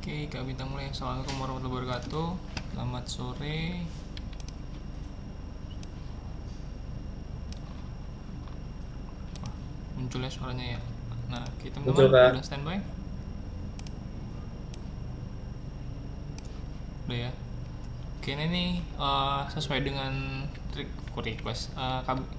Oke, Kak Bintang mulai. Assalamualaikum warahmatullahi wabarakatuh. Selamat sore. Munculnya suaranya ya. Nah, kita teman-teman Muncul Kak. udah standby? Udah ya. Oke, ini sesuai dengan request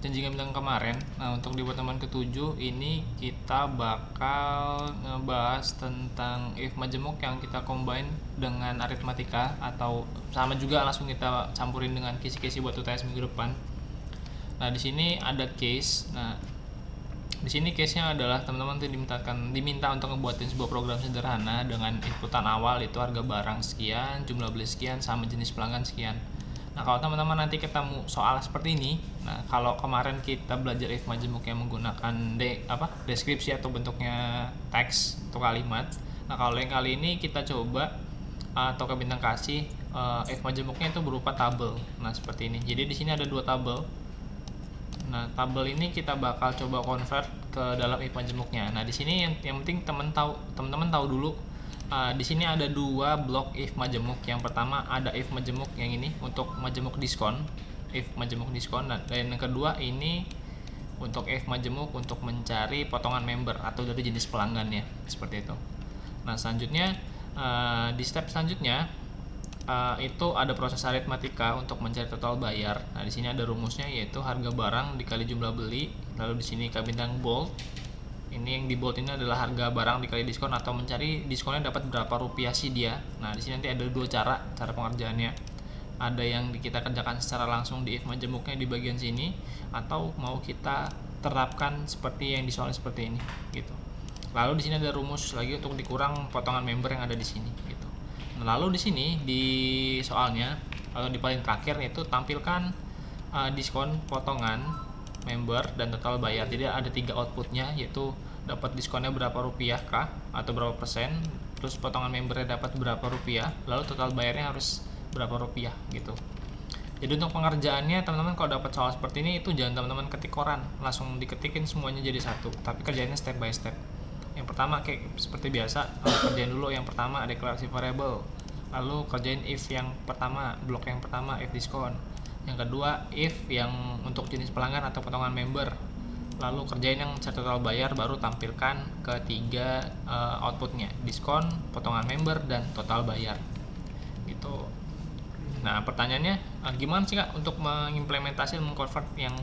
janji Kak Bintang kemarin. Nah, untuk di pertemuan ke-7 ini kita bakal ngebahas tentang if majemuk yang kita combine dengan aritmatika, atau sama juga langsung kita campurin dengan kisi-kisi buat UTS minggu depan. Nah, di sini ada case. Nah, di sini case-nya adalah teman-teman tuh diminta untuk ngebuatin sebuah program sederhana dengan inputan awal itu harga barang sekian, jumlah beli sekian, sama jenis pelanggan sekian. Nah, kalau teman-teman nanti ketemu soal seperti ini, nah kalau kemarin kita belajar if majemuk yang menggunakan deskripsi atau bentuknya teks atau kalimat. Nah, kalau yang kali ini kita coba atau ke bintang kasih if majemuknya itu berupa tabel. Nah, seperti ini. Jadi di sini ada dua tabel. Nah, tabel ini kita bakal coba convert ke dalam if majemuknya. Nah, di sini yang penting teman-teman tahu dulu. Di sini ada dua blok if majemuk. Yang pertama ada if majemuk yang ini untuk majemuk diskon, if majemuk diskon. Dan yang kedua ini untuk if majemuk untuk mencari potongan member atau dari jenis pelanggan ya, seperti itu. Nah, selanjutnya di step selanjutnya itu ada proses aritmatika untuk mencari total bayar. Nah, di sini ada rumusnya, yaitu harga barang dikali jumlah beli. Lalu di sini Kak Bintang bold. Ini yang di bold ini adalah harga barang dikali diskon atau mencari diskonnya dapat berapa rupiah sih dia. Nah, di sini nanti ada dua cara pengerjaannya. Ada yang kita kerjakan secara langsung di if majemuknya di bagian sini, atau mau kita terapkan seperti yang di soal seperti ini gitu. Lalu di sini ada rumus lagi untuk dikurang potongan member yang ada di sini gitu. Lalu di sini di soalnya atau di paling terakhir itu tampilkan diskon, potongan, member, dan total bayar. Jadi ada tiga outputnya, yaitu dapat diskonnya berapa rupiah kah atau berapa persen, terus potongan membernya dapat berapa rupiah, lalu total bayarnya harus berapa rupiah gitu. Jadi untuk pengerjaannya teman-teman kalau dapat soal seperti ini itu jangan teman-teman ketik koran, langsung diketikin semuanya jadi satu, tapi kerjainnya step by step. Yang pertama kayak seperti biasa, kerjain dulu yang pertama deklarasi variable, lalu kerjain if yang pertama, blok yang pertama if diskon, yang kedua if yang untuk jenis pelanggan atau potongan member, lalu kerjain yang total bayar, baru tampilkan ketiga outputnya, diskon, potongan member, dan total bayar gitu. Nah, pertanyaannya gimana sih Kak untuk mengimplementasi dan mengkonvert yang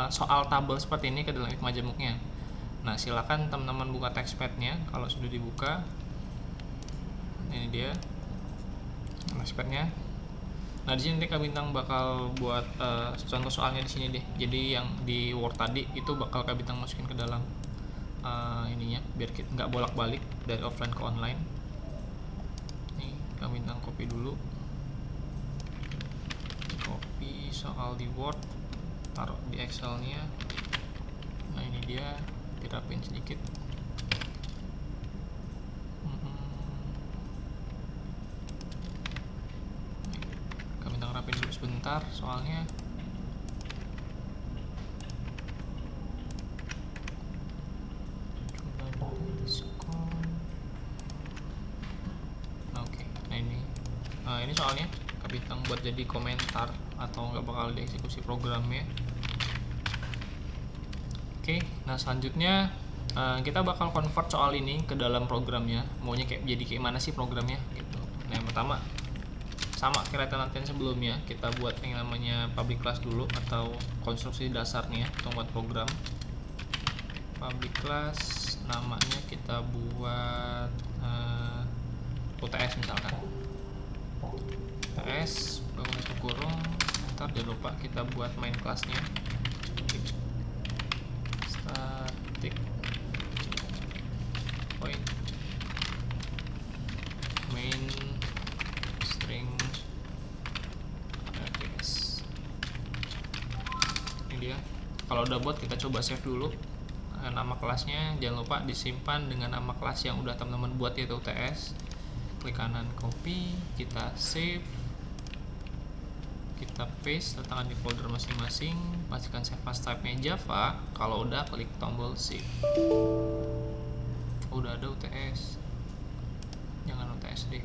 soal tabel seperti ini ke dalam if majemuknya? Nah, silakan teman-teman buka textpad-nya kalau sudah dibuka. Ini dia textpad-nya. Nah, di sini Kak Bintang bakal buat contoh soalnya di sini deh. Jadi yang di Word tadi itu bakal Kak Bintang masukin ke dalam ininya biar kita nggak bolak-balik dari offline ke online. Nih, Kak Bintang copy dulu. Copy soal di Word, taruh di Excel-nya. Nah, ini dia, dirapin sedikit. Kami bintang rapin dulu sebentar soalnya. Nah, oke. Nah, ini soalnya Kak Bintang buat jadi komentar atau nggak bakal dieksekusi programnya. Oke, nah selanjutnya kita bakal convert soal ini ke dalam programnya. Maunya kayak mana sih programnya gitu. Nah, yang pertama sama kayak latihan sebelumnya, kita buat yang namanya public class dulu atau konstruksi dasarnya untuk buat program. Public class namanya kita buat UTS misalkan. UTS bangun itu kurung, ntar jangan lupa kita buat main kelasnya. Static void main string ls. Ini dia. Kalau udah buat kita coba save dulu. Nama kelasnya jangan lupa disimpan dengan nama kelas yang udah teman-teman buat, yaitu UTS. Klik kanan copy, kita save, kita paste, letakkan di folder masing-masing, pastikan save as type-nya Java. Kalau udah klik tombol save. Udah ada UTS. jangan UTS deh.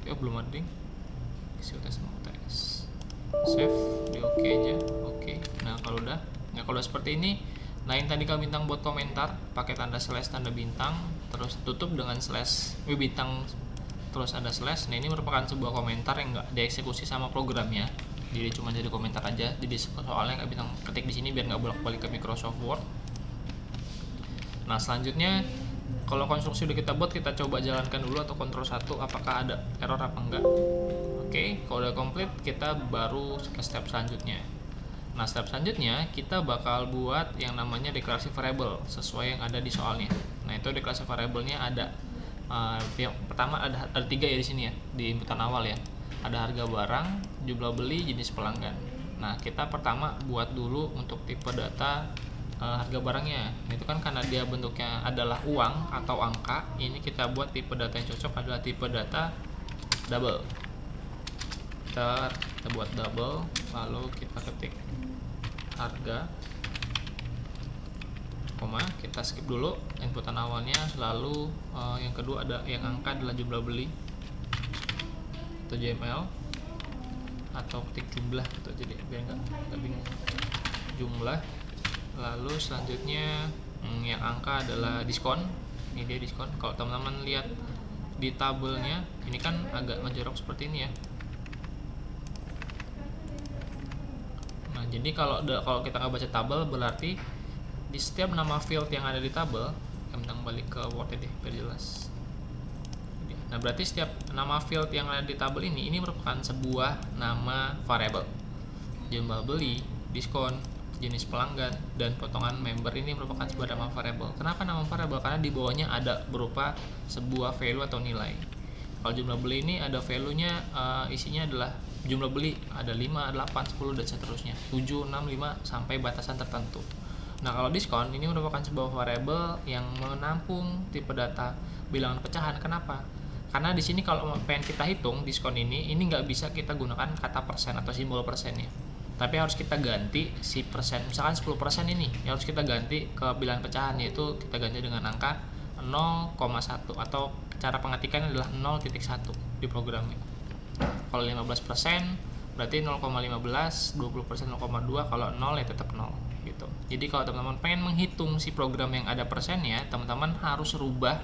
Belum ada ding, isi UTS sama UTS. Save di oke aja. Oke. Nah kalau udah seperti ini, nah yang tadi kami bintang buat komentar pakai tanda slash tanda bintang, terus tutup dengan slash bintang, terus ada slash. Nah ini merupakan sebuah komentar yang nggak dieksekusi sama programnya, jadi cuma jadi komentar aja. Jadi soalnya nggak bintang ketik di sini biar nggak bolak-balik ke Microsoft Word. Nah selanjutnya kalau konstruksi udah kita buat, kita coba jalankan dulu atau Ctrl 1 apakah ada error apa enggak. Oke, kalau udah komplit kita baru ke step selanjutnya. Nah step selanjutnya kita bakal buat yang namanya deklarasi variable sesuai yang ada di soalnya. Nah itu deklarasi variabelnya ada yang pertama ada 3 ya di sini ya, di inputan awal ya. Ada harga barang, jumlah beli, jenis pelanggan. Nah kita pertama buat dulu untuk tipe data harga barangnya. Itu kan karena dia bentuknya adalah uang atau angka, ini kita buat tipe data yang cocok adalah tipe data double. Kita buat double, lalu kita ketik harga, koma, kita skip dulu inputan awalnya, lalu yang kedua ada yang angka adalah jumlah beli atau JML atau ketik jumlah gitu, jadi biar nggak bingung jumlah. Lalu selanjutnya yang angka adalah diskon, ini dia diskon. Kalau teman-teman lihat di tabelnya ini kan agak ngejorok seperti ini ya. Nah jadi kalau kita nggak baca tabel, berarti di setiap nama field yang ada di tabel, kita balik ke Word deh biar jelas. Nah berarti setiap nama field yang ada di tabel ini merupakan sebuah nama variable. Jumlah beli, diskon, jenis pelanggan, dan potongan member ini merupakan sebuah nama variable. Kenapa nama variable? Karena di bawahnya ada berupa sebuah value atau nilai. Kalau jumlah beli ini ada value-nya, isinya adalah jumlah beli ada 5, 8, 10 dan seterusnya, 7, 6, 5 sampai batasan tertentu. Nah kalau diskon ini merupakan sebuah variable yang menampung tipe data bilangan pecahan. Kenapa? Karena di sini kalau pengen kita hitung diskon ini nggak bisa kita gunakan kata persen atau simbol persennya, tapi harus kita ganti si persen. Misalkan 10% ini ya harus kita ganti ke bilangan pecahan, yaitu kita ganti dengan angka 0,1 atau cara pengetikannya adalah 0.1 di programnya. Kalau 15% berarti 0,15, 20% 0,2, kalau 0 ya tetap 0 gitu. Jadi kalau teman-teman pengen menghitung si program yang ada persennya, teman-teman harus rubah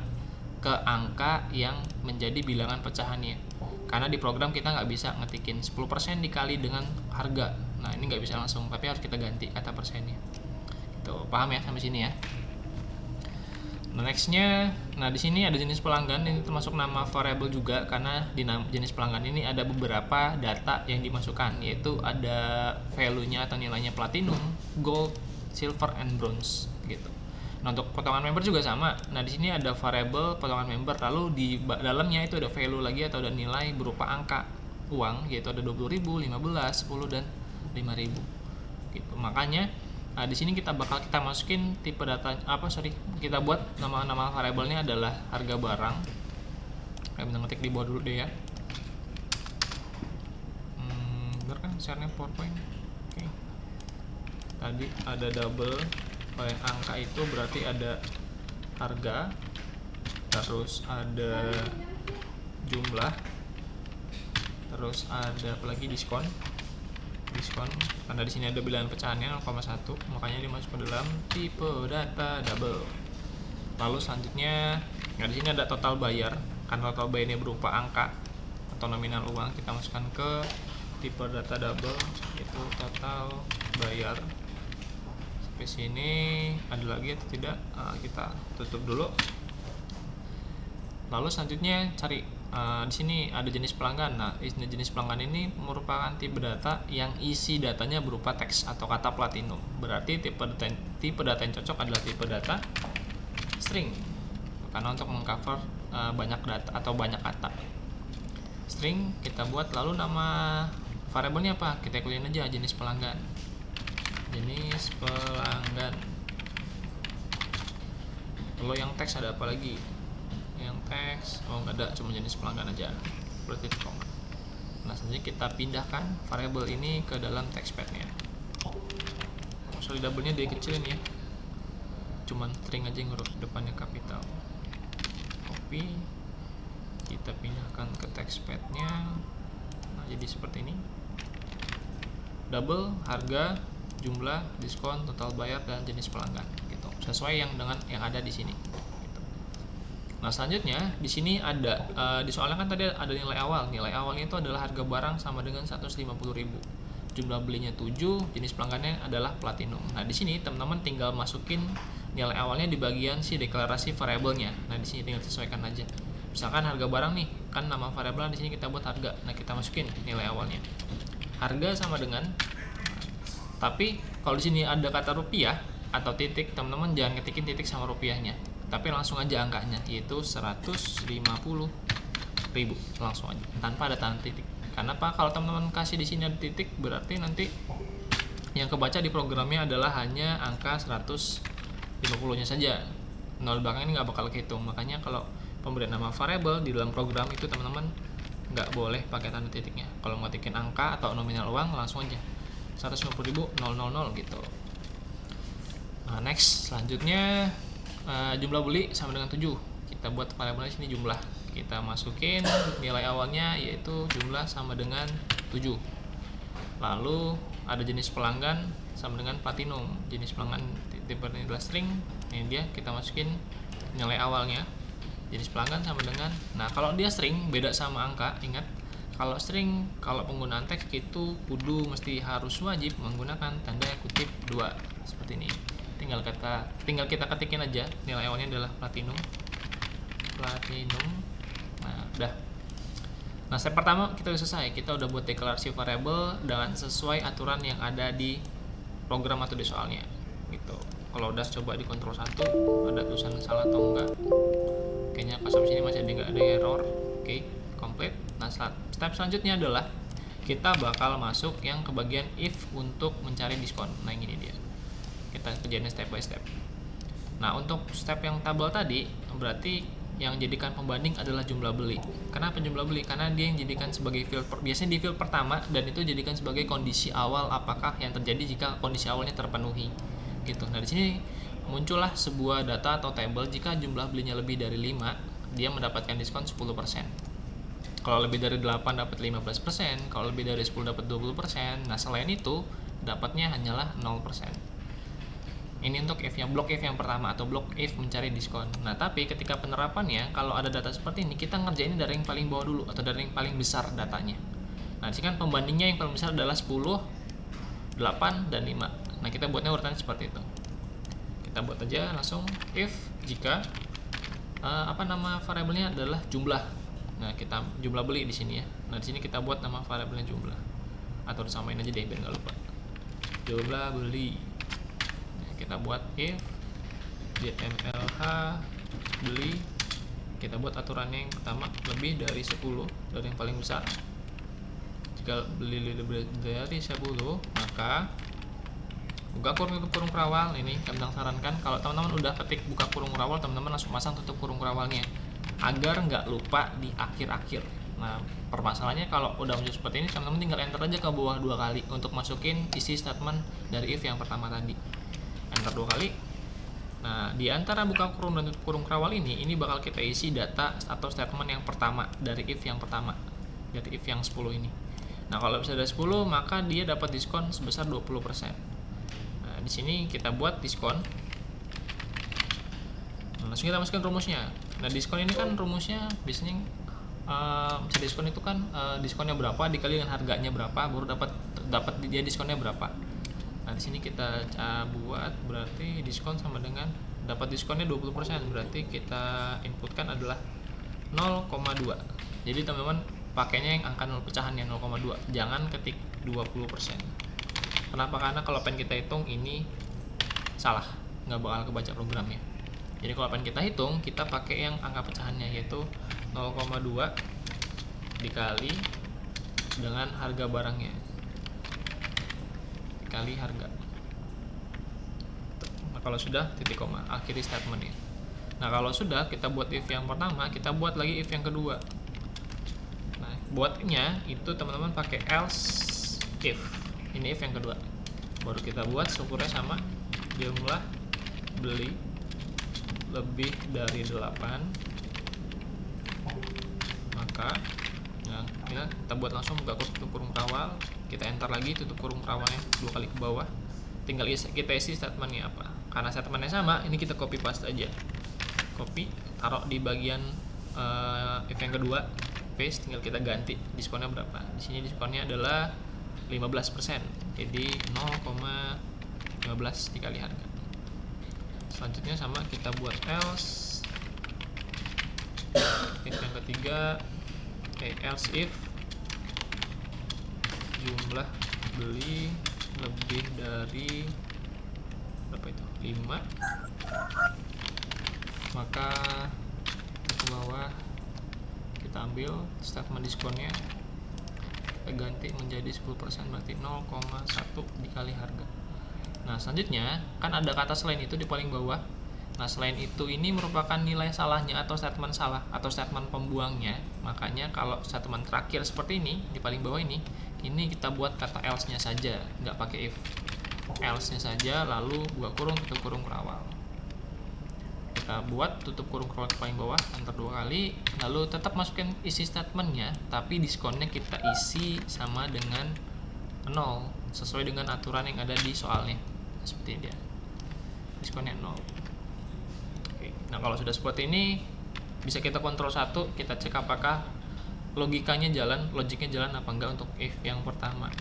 ke angka yang menjadi bilangan pecahannya. Karena di program kita nggak bisa ngetikin 10% dikali dengan harga. Nah ini nggak bisa langsung, tapi harus kita ganti kata persennya. Gitu, paham ya sampai sini ya? Nah nextnya, nah di sini ada jenis pelanggan, ini termasuk nama variable juga karena di jenis pelanggan ini ada beberapa data yang dimasukkan, yaitu ada value-nya atau nilainya platinum, gold, silver, and bronze gitu. Nah untuk potongan member juga sama. Nah di sini ada variable potongan member, lalu di dalamnya itu ada value lagi atau ada nilai berupa angka uang, yaitu ada 20.000, 15, 10 dan 5.000 gitu. Makanya di sini kita masukin tipe data kita buat nama variabelnya adalah harga barang. Kayak ngetik di bawah dulu deh ya. Bener kan share-nya PowerPoint. Oke. Tadi ada double. Kalau yang angka itu berarti ada harga, terus ada jumlah, terus ada apa lagi, diskon, karena di sini ada bilangan pecahannya 0,1, makanya dimasuk ke dalam tipe data double. Lalu selanjutnya, nah di sini ada total bayar, karena total bayar ini berupa angka atau nominal uang, kita masukkan ke tipe data double, itu total bayar. Sampai sini ada lagi atau tidak? Kita tutup dulu. Lalu selanjutnya cari di sini ada jenis pelanggan. Nah, jenis pelanggan ini merupakan tipe data yang isi datanya berupa teks atau kata platinum. Berarti tipe data yang cocok adalah tipe data string, karena untuk mengcover banyak data atau banyak kata. String kita buat, lalu nama variabelnya apa? Kita ikutin aja jenis pelanggan. Jenis pelanggan. Lalu yang teks ada apa lagi? Yang teks nggak ada, cuma jenis pelanggan aja, berarti koma. Nah selanjutnya kita pindahkan variabel ini ke dalam textpad-nya. Sorry, double-nya dia kecilin ya, cuman string aja yang huruf depannya kapital. Copy, kita pindahkan ke textpad-nya. Nah, jadi seperti ini. Double harga, jumlah, diskon, total bayar, dan jenis pelanggan gitu. Sesuai dengan yang ada di sini. Gitu. Nah, selanjutnya di sini ada di soalnya kan tadi ada nilai awal. Nilai awalnya itu adalah harga barang sama dengan 150.000. Jumlah belinya 7, jenis pelanggannya adalah platinum. Nah, di sini teman-teman tinggal masukin nilai awalnya di bagian si deklarasi variabelnya. Nah, di sini tinggal sesuaikan aja. Misalkan harga barang nih, kan nama variabel di sini kita buat harga. Nah, kita masukin nilai awalnya. Harga sama dengan, tapi kalau di sini ada kata rupiah atau titik, teman-teman jangan ketikin titik sama rupiahnya, tapi langsung aja angkanya, yaitu 150.000, langsung aja tanpa ada tanda titik. Karena apa? Kalau teman-teman kasih di sini ada titik, berarti nanti yang kebaca di programnya adalah hanya angka 150-nya saja. 0 belakang ini nggak bakal kehitung. Makanya kalau pemberian nama variabel di dalam program itu teman-teman nggak boleh pakai tanda titiknya. Kalau mau ngetikin angka atau nominal uang, langsung aja 150.000 000 gitu. Nah, next selanjutnya jumlah beli sama dengan 7. Kita buat variabelnya sini jumlah. Kita masukin nilai awalnya yaitu jumlah sama dengan 7. Lalu ada jenis pelanggan sama dengan platinum. Jenis pelanggan tipe adalah string. Ini dia, kita masukin nilai awalnya. Jenis pelanggan sama dengan, nah kalau dia string beda sama angka. Ingat, kalau string, kalau penggunaan teks itu kudu harus wajib menggunakan tanda kutip 2 seperti ini. Tinggal kita ketikin aja nilai awalnya adalah platinum. Nah, udah. Nah, step pertama kita udah selesai. Kita udah buat deklarasi variabel dengan sesuai aturan yang ada di program atau di soalnya gitu. Kalau udah coba di kontrol 1 ada tulisan salah atau enggak. Kayaknya pas sampai sini masih ada error. Oke, complete. Nah, step selanjutnya adalah kita bakal masuk yang ke bagian if untuk mencari diskon. Nah, ini dia. Kita kerjain step by step. Nah, untuk step yang tabel tadi berarti yang jadikan pembanding adalah jumlah beli. Kenapa jumlah beli? Karena dia yang jadikan sebagai field, biasanya di field pertama, dan itu jadikan sebagai kondisi awal apakah yang terjadi jika kondisi awalnya terpenuhi. Gitu. Nah, di sini muncullah sebuah data atau table. Jika jumlah belinya lebih dari 5, dia mendapatkan diskon 10%. Kalau lebih dari 8 dapat 15%, kalau lebih dari 10 dapat 20%. Nah, selain itu dapatnya hanyalah 0%. Ini untuk if blok if yang pertama atau blok if mencari diskon. Nah, tapi ketika penerapannya, kalau ada data seperti ini, kita ngerjain dari yang paling bawah dulu atau dari yang paling besar datanya. Nah, di sini kan pembandingnya yang paling besar adalah 10, 8, dan 5. Nah, kita buatnya urutan seperti itu. Kita buat aja langsung if jika nama variabelnya adalah jumlah. Nah, kita jumlah beli di sini ya. Nah, di sini kita buat nama variabelnya jumlah. Atau disamain aja deh biar nggak lupa. Jumlah beli. Nah, kita buat if jmlh beli. Kita buat aturannya yang pertama lebih dari 10, dari yang paling besar. Jika beli lebih dari 10, maka buka kurung kerawal. Ini kami sarankan kalau teman-teman udah ketik buka kurung kerawal, teman-teman langsung pasang tutup kurung kerawalnya agar nggak lupa di akhir-akhir. Nah, permasalahannya kalau udah muncul seperti ini, teman-teman tinggal enter aja ke bawah 2 kali untuk masukin isi statement dari if yang pertama tadi. Enter 2 kali. Nah, di antara buka kurung dan tutup kurung kerawal ini bakal kita isi data atau statement yang pertama dari if yang pertama, dari if yang 10 ini. Nah, kalau bisa ada 10, maka dia dapat diskon sebesar 20%. Di sini kita buat diskon. Langsung kita masukkan rumusnya. Nah, diskon ini kan rumusnya biasanya bisa diskon itu kan diskonnya berapa dikali dengan harganya berapa baru dapat dia diskonnya berapa. Nah, di sini kita buat berarti diskon sama dengan dapat diskonnya 20%, berarti kita inputkan adalah 0,2. Jadi teman-teman pakainya yang angka 0 pecahan yang 0,2, jangan ketik 20%. Kenapa? Karena kalau pengen kita hitung ini salah, nggak bakal kebaca programnya. Jadi kalau pengen kita hitung, kita pakai yang angka pecahannya, yaitu 0,2 dikali dengan harga barangnya dikali harga. Nah, kalau sudah titik koma, akhiri statementnya. Nah, kalau sudah, kita buat if yang pertama, kita buat lagi if yang kedua. Nah, buatnya itu teman-teman pakai else if. Ini if yang kedua. Baru kita buat syukurnya sama jumlah beli lebih dari 8 buka. Nah, kita buat langsung buka tutup kurung kawal, kita enter lagi tutup kurung kawalnya 2 kali ke bawah. Tinggal kita isi statementnya apa. Karena statementnya sama, ini kita copy paste aja. Copy, taruh di bagian if yang kedua, paste, tinggal kita ganti diskonnya berapa. Di sini diskonnya adalah 15%. Jadi 0,15 dikali harga. Selanjutnya sama, kita buat else if yang ketiga, else if jumlah beli lebih dari berapa itu, 5, maka ke bawah kita ambil statement diskonnya, kita ganti menjadi 10%, berarti 0,1 dikali harga. Nah, selanjutnya kan ada kata selain itu di paling bawah. Nah, selain itu ini merupakan nilai salahnya atau statement salah atau statement pembuangnya. Makanya kalau statement terakhir seperti ini di paling bawah ini kita buat kata else-nya saja, nggak pakai if. Else-nya saja, lalu buka kurung, tutup kurung kerawal. Kita buat tutup kurung kerawal ke paling bawah, enter 2 kali, lalu tetap masukin isi statementnya, tapi diskonnya kita isi sama dengan 0 sesuai dengan aturan yang ada di soalnya. Seperti dia, diskonnya 0. Nah, kalau sudah seperti ini bisa kita kontrol 1, kita cek apakah logikanya jalan, logiknya jalan apa enggak untuk if yang pertama.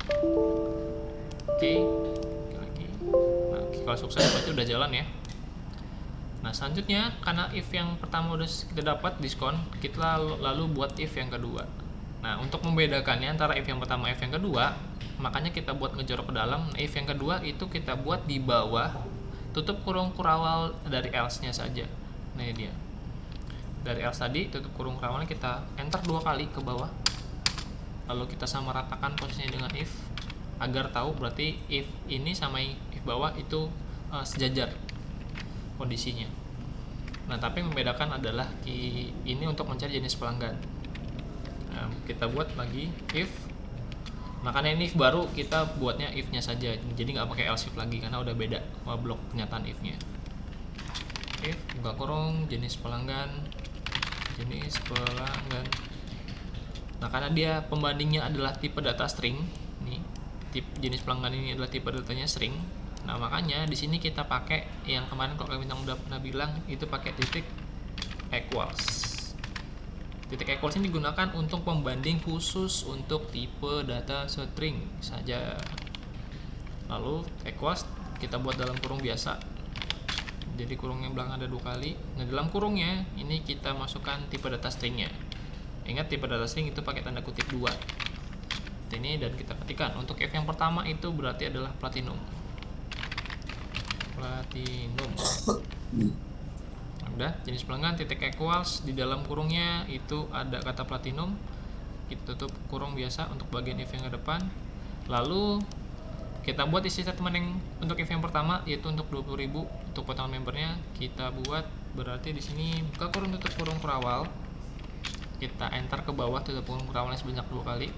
Oke, lagi. Nah, kalau sukses berarti udah jalan ya. Nah, selanjutnya karena if yang pertama udah kita dapat diskon, kita lalu buat if yang kedua. Nah, untuk membedakannya antara if yang pertama if yang kedua, makanya kita buat ngejorok ke dalam. Nah, if yang kedua itu kita buat di bawah tutup kurung kurawal dari else-nya saja. Nah, ini dia. Dari else tadi tutup kurung kurawalnya kita enter 2 kali ke bawah. Lalu kita sama ratakan posisinya dengan if agar tahu berarti if ini sama if bawah itu sejajar kondisinya. Nah, tapi membedakan adalah ini untuk mencari jenis pelanggan. Nah, kita buat lagi if. Makanya ini if baru kita buatnya if-nya saja. Jadi nggak pakai else if lagi karena udah beda blok pernyataan if-nya. If buka kurung jenis pelanggan. Nah, karena dia pembandingnya adalah tipe data string, nih jenis pelanggan ini adalah tipe datanya string. Nah, makanya di sini kita pakai yang kemarin kalau kami udah pernah bilang itu pakai titik equals. Titik equals ini digunakan untuk pembanding khusus untuk tipe data string saja. Lalu equals kita buat dalam kurung biasa. Jadi kurungnya belakang ada 2 kali. Nah, dalam kurungnya ini kita masukkan tipe data stringnya. Ingat tipe data string itu pakai tanda kutip 2. Ini dan kita ketikkan untuk if yang pertama itu berarti adalah platinum. Udah, jenis pelanggan titik equals di dalam kurungnya itu ada kata platinum. Kita tutup kurung biasa untuk bagian if yang ke depan. Lalu kita buat isi statement yang untuk if yang pertama yaitu untuk 20.000 untuk potongan membernya kita buat berarti di sini buka kurung tutup kurung kurawal, kita enter ke bawah tutup kurung kurawalnya sebanyak 2 kali,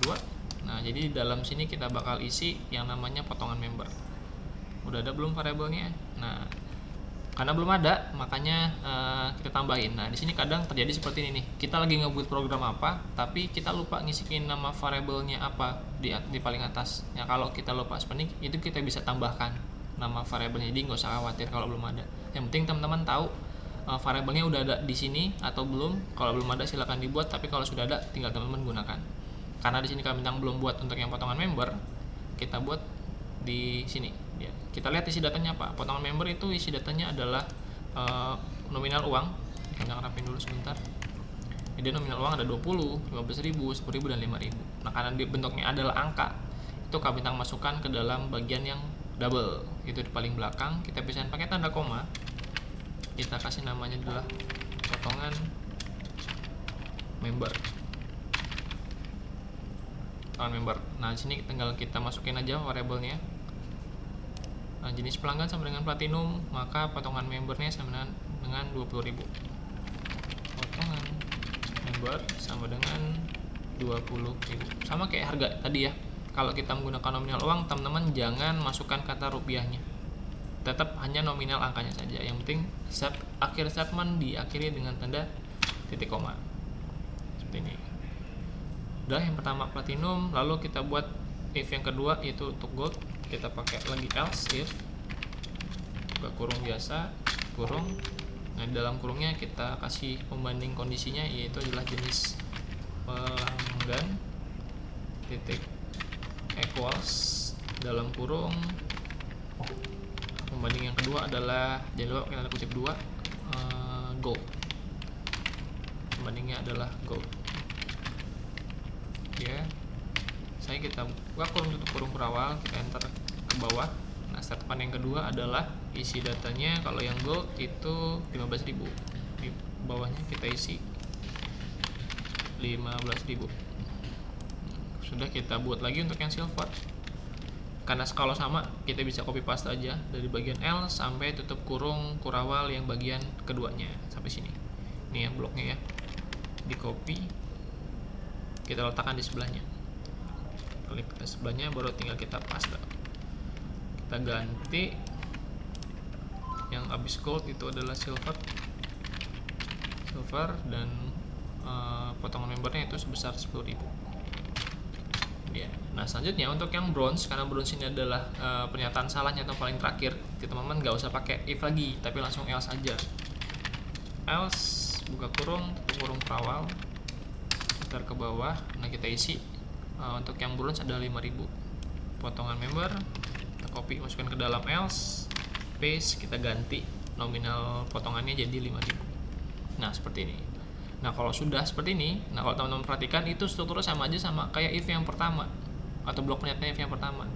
2. Nah, jadi di dalam sini kita bakal isi yang namanya potongan member. Udah ada belum variabelnya? Nah, karena belum ada makanya kita tambahin. Nah, di sini kadang terjadi seperti ini nih, kita lagi ngebuat program apa tapi kita lupa ngisiin nama variabelnya apa di paling atas. Ya, kalau kita lupa seperti ini itu kita bisa tambahkan nama variabelnya, jadi nggak usah khawatir kalau belum ada. Yang penting teman-teman tahu variabelnya udah ada di sini atau belum. Kalau belum ada silakan dibuat, tapi kalau sudah ada tinggal teman-teman gunakan. Karena di sini kami belum buat untuk yang potongan member, kita buat di sini ya. Kita lihat isi datanya apa. Potongan member itu isi datanya adalah nominal uang. Kita rapin dulu sebentar. Jadi nominal uang ada 20, 15.000, 10.000 dan 5.000. Nah, karena bentuknya adalah angka, itu kami masukkan ke dalam bagian yang double, itu di paling belakang. Kita bisa pakai tanda koma. Kita kasih namanya adalah potongan member. Potongan member. Nah, di sini tinggal kita masukin aja variabelnya. Nah, jenis pelanggan sama dengan platinum, maka potongan membernya sama dengan 20.000. Potongan member sama dengan 20.000. Sama kayak harga tadi ya. Kalau kita menggunakan nominal uang, teman-teman jangan masukkan kata rupiahnya. Tetap hanya nominal angkanya saja. Yang penting akhir statement diakhiri dengan tanda titik koma. seperti ini. Udah yang pertama platinum, lalu kita buat if yang kedua itu untuk gold, kita pakai lagi else if, buka kurung biasa, kurung. Nah di dalam kurungnya kita kasih pembanding kondisinya, yaitu adalah jenis pelanggan titik equals dalam kurung pembanding yang kedua adalah, jangan lupa kita kutip 2, gold, pembandingnya adalah gold ya. Saya kita buka kurung, tutup kurung berawal, kita enter ke bawah. Nah statement yang kedua adalah isi datanya. Kalau yang gold itu 15.000, di bawahnya kita isi 15.000. Sudah, kita buat lagi untuk yang silver. Karena kalau sama, kita bisa copy paste aja dari bagian else sampai tutup kurung kurawal yang bagian keduanya sampai sini. Ini ya bloknya ya, di copy, kita letakkan di sebelahnya. Klik ke sebelahnya, baru tinggal kita paste. Kita ganti yang habis gold itu adalah silver, dan potongan membernya itu sebesar 10.000 ya. Nah selanjutnya untuk yang bronze, karena bronze ini adalah pernyataan salahnya atau paling terakhir, teman-teman nggak usah pakai if lagi, tapi langsung else aja. Else, buka kurung, tutup kurung perawal, putar ke bawah. Nah kita isi untuk yang bronze ada 5.000 potongan member, kita copy masukkan ke dalam else, paste, kita ganti nominal potongannya jadi 5.000. Nah seperti ini. Nah kalau sudah seperti ini, nah kalau teman-teman perhatikan itu strukturnya sama aja sama kayak if yang pertama atau blok pernyataan if yang pertama,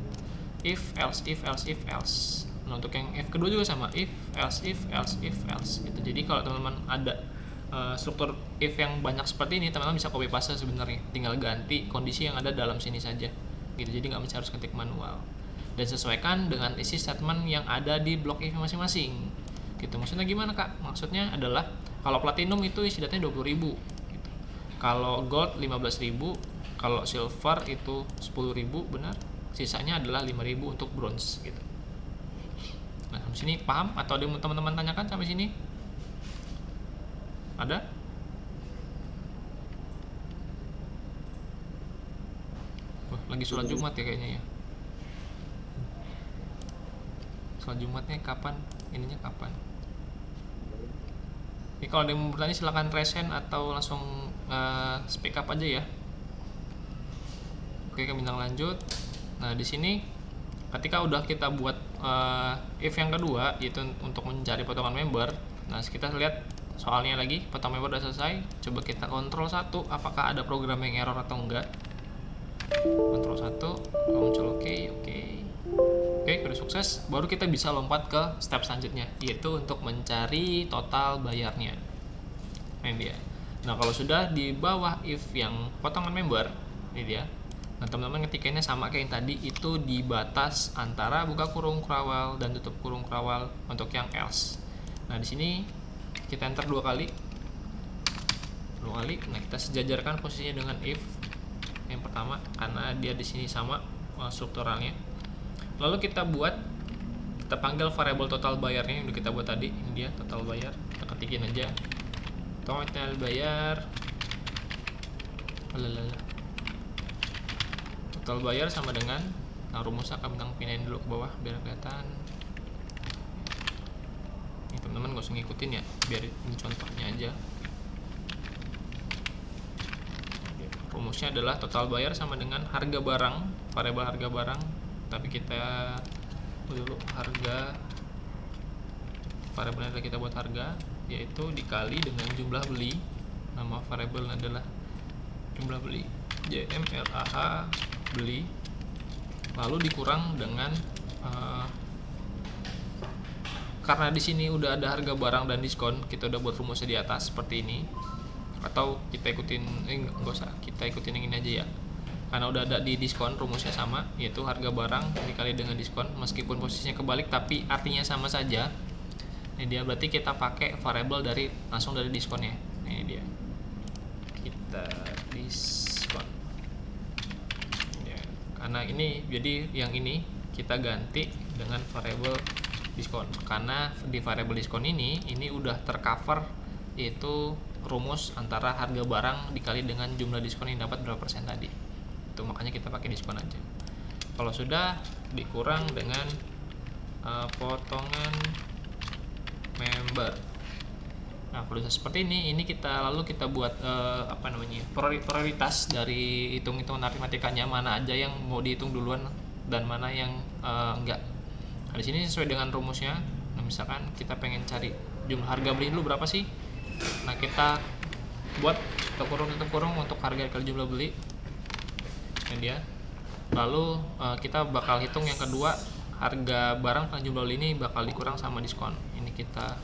if else if else if else. Nah untuk yang if kedua juga sama, if else if else if else gitu. Jadi kalau teman-teman ada struktur if yang banyak seperti ini, teman-teman bisa copy paste sebenarnya, tinggal ganti kondisi yang ada dalam sini saja gitu. Jadi nggak mesti harus ketik manual, dan sesuaikan dengan isi statement yang ada di blok if masing-masing gitu. Maksudnya gimana kak? Maksudnya adalah kalau platinum itu isi datanya 20.000 gitu. Kalau gold 15.000, kalau silver itu 10.000 benar, sisanya adalah 5.000 untuk bronze gitu. Nah sampai sini paham atau ada yang teman-teman tanyakan sampai sini? Ada? Wah, lagi sholat Jumat ya kayaknya ya. Sholat Jumatnya kapan? Ininya kapan? Ini kalau ada yang mau bertanya silahkan raise hand atau langsung speak up aja ya. Oke, kami lanjut. Nah di sini ketika udah kita buat if yang kedua, yaitu untuk mencari potongan member. Nah kita lihat soalnya lagi, potongan member udah selesai. Coba kita kontrol 1, apakah ada program yang error atau enggak. Kontrol 1, muncul oke. Oke, udah sukses. Baru kita bisa lompat ke step selanjutnya, yaitu untuk mencari total bayarnya. Ini dia. Nah kalau sudah di bawah if yang potongan member, ini dia. Nah teman-teman ketikainya sama kayak yang tadi, itu di batas antara buka kurung kurawal dan tutup kurung kurawal untuk yang else. Nah di sini kita enter 2 kali. Nah kita sejajarkan posisinya dengan if yang pertama karena dia di sini sama strukturalnya. Lalu kita panggil variabel total bayarnya yang udah kita buat tadi. Ini dia total bayar, kita ketikin aja total bayar. Total bayar sama dengan, nah rumusnya kami pindahin dulu ke bawah biar kelihatan. Ini teman-teman gak usah ngikutin ya, biar ini contohnya aja. Rumusnya adalah total bayar sama dengan harga barang, variabel harga barang, tapi kita dulu harga, variabelnya adalah kita buat harga, yaitu dikali dengan jumlah beli. Nama variabel adalah jumlah beli, JMLAH beli, lalu dikurang dengan karena di sini udah ada harga barang dan diskon, kita udah buat rumusnya di atas seperti ini. Atau kita ikutin nggak usah, kita ikutin yang ini aja ya, karena udah ada di diskon, rumusnya sama, yaitu harga barang dikali dengan diskon, meskipun posisinya kebalik tapi artinya sama saja. Ini dia, berarti kita pakai variabel langsung dari diskonnya. Ini dia, kita diskon ya, karena ini jadi yang ini kita ganti dengan variabel diskon, karena di variabel diskon ini udah tercover, yaitu rumus antara harga barang dikali dengan jumlah diskon yang dapat berapa persen tadi. Itu makanya kita pakai diskon aja. Kalau sudah dikurang dengan potongan member. Nah, kalau sudah seperti ini kita buat prioritas dari hitung-hitungan aritmatikanya, mana aja yang mau dihitung duluan dan mana yang enggak. Nah, di sini sesuai dengan rumusnya. Nah, misalkan kita pengen cari jumlah harga beli dulu berapa sih? Nah, kita buat tutup kurung untuk harga kali jumlah beli. Ini dia. Lalu kita bakal hitung yang kedua, harga barang kali jumlah beli ini bakal dikurang sama diskon. Ini kita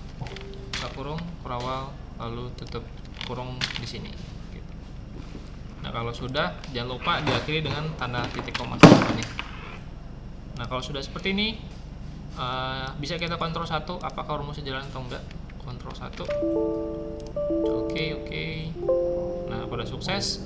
buka kurung, kurawal, lalu tutup kurung di sini. Gitu. Nah, kalau sudah, jangan lupa diakhiri dengan tanda titik koma selanjutnya. Nah, kalau sudah seperti ini, bisa kita kontrol 1 apakah rumusnya jalan atau enggak. Kontrol 1. Oke. Nah, pada sukses.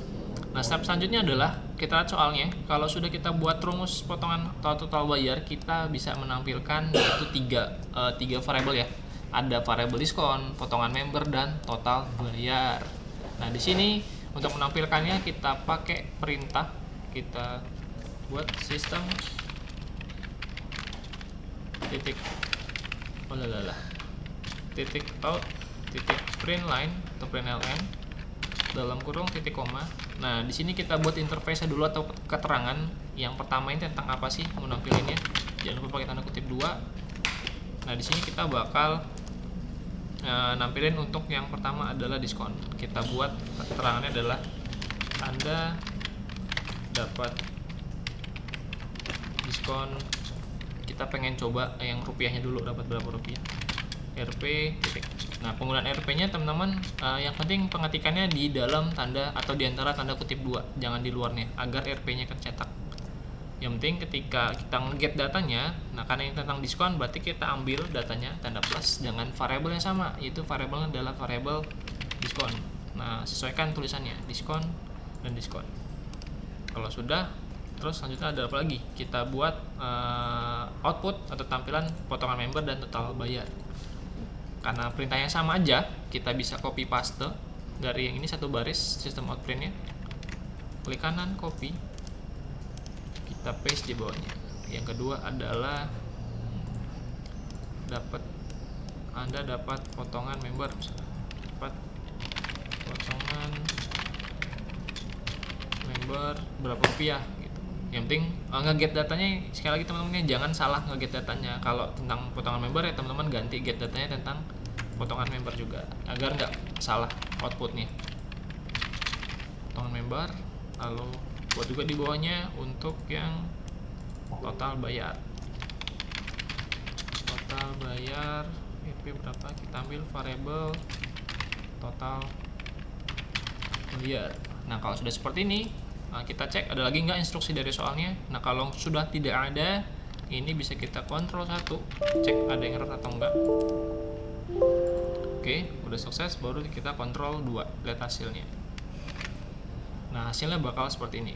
Nah, step selanjutnya adalah kita lihat soalnya. Kalau sudah kita buat rumus potongan total bayar, kita bisa menampilkan yaitu tiga variabel ya. Ada variabel diskon, potongan member, dan total bayar. Nah, di sini untuk menampilkannya kita pakai perintah. Kita buat sistem titik out titik print line atau print ln dalam kurung titik koma. Nah, di sini kita buat interface dulu atau keterangan. Yang pertama ini tentang apa sih menampilinnya? Jangan lupa pakai tanda kutip 2. Nah, di sini kita bakal nampilin untuk yang pertama adalah diskon. Kita buat keterangannya adalah Anda dapat diskon. Kita pengen coba yang rupiahnya dulu, dapat berapa rupiah. RP titik. Nah, penggunaan RP-nya teman-teman yang penting pengetikannya di dalam tanda atau di antara tanda kutip 2, jangan di luarnya agar RP-nya tercetak. Yang penting ketika kita nge-get datanya, nah karena ini tentang diskon berarti kita ambil datanya tanda plus dengan variabel yang sama, yaitu variabelnya adalah variabel diskon. Nah, sesuaikan tulisannya diskon dan diskon. Kalau sudah, terus selanjutnya ada apa lagi? Kita buat output atau tampilan potongan member dan total bayar. Karena perintahnya sama aja, kita bisa copy paste dari yang ini satu baris sistem out printnya. Klik kanan copy, kita paste di bawahnya. Yang kedua adalah Anda dapat potongan member, dapat potongan member berapa rupiah gitu. Yang penting nge-get datanya, sekali lagi teman-teman jangan salah nge-get datanya. Kalau tentang potongan member ya teman-teman ganti get datanya tentang potongan member juga agar nggak salah outputnya. Potongan member, lalu buat juga di bawahnya untuk yang total bayar. Total bayar IP berapa? Kita ambil variabel total bayar. Nah, kalau sudah seperti ini, kita cek ada lagi nggak instruksi dari soalnya. Nah, kalau sudah tidak ada, ini bisa kita kontrol 1, cek ada error atau enggak. Oke, udah sukses, baru kita kontrol 2, lihat hasilnya. Nah, hasilnya bakal seperti ini.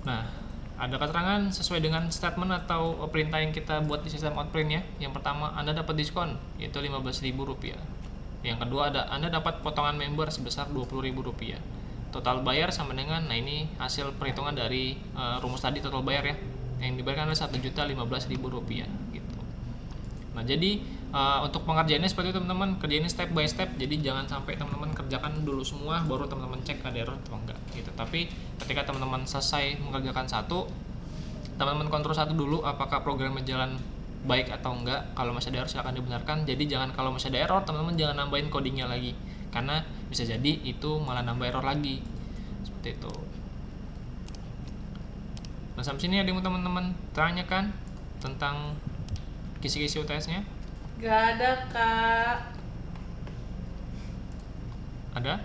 Nah, ada keterangan sesuai dengan statement atau perintah yang kita buat di sistem outprint ya. Yang pertama, Anda dapat diskon, yaitu Rp15.000. Yang kedua, Anda dapat potongan member sebesar Rp20.000. Total bayar sama dengan, nah ini hasil perhitungan dari rumus tadi total bayar ya. Yang dibayarkan adalah Rp1.015.000 gitu. Nah, jadi untuk pengerjaannya seperti itu teman-teman, kerjainnya step by step. Jadi jangan sampai teman-teman kerjakan dulu semua baru teman-teman cek ada error atau enggak gitu. Tapi ketika teman-teman selesai mengerjakan satu, teman-teman kontrol satu dulu apakah programnya jalan baik atau enggak. Kalau masih ada error silahkan dibenarkan. Jadi jangan kalau masih ada error teman-teman jangan nambahin codingnya lagi, karena bisa jadi itu malah nambah error lagi seperti itu. Nah, sampai sini ada yang teman-teman tanyakan tentang kisi-kisi UTS-nya? Gak ada, Kak. Ada?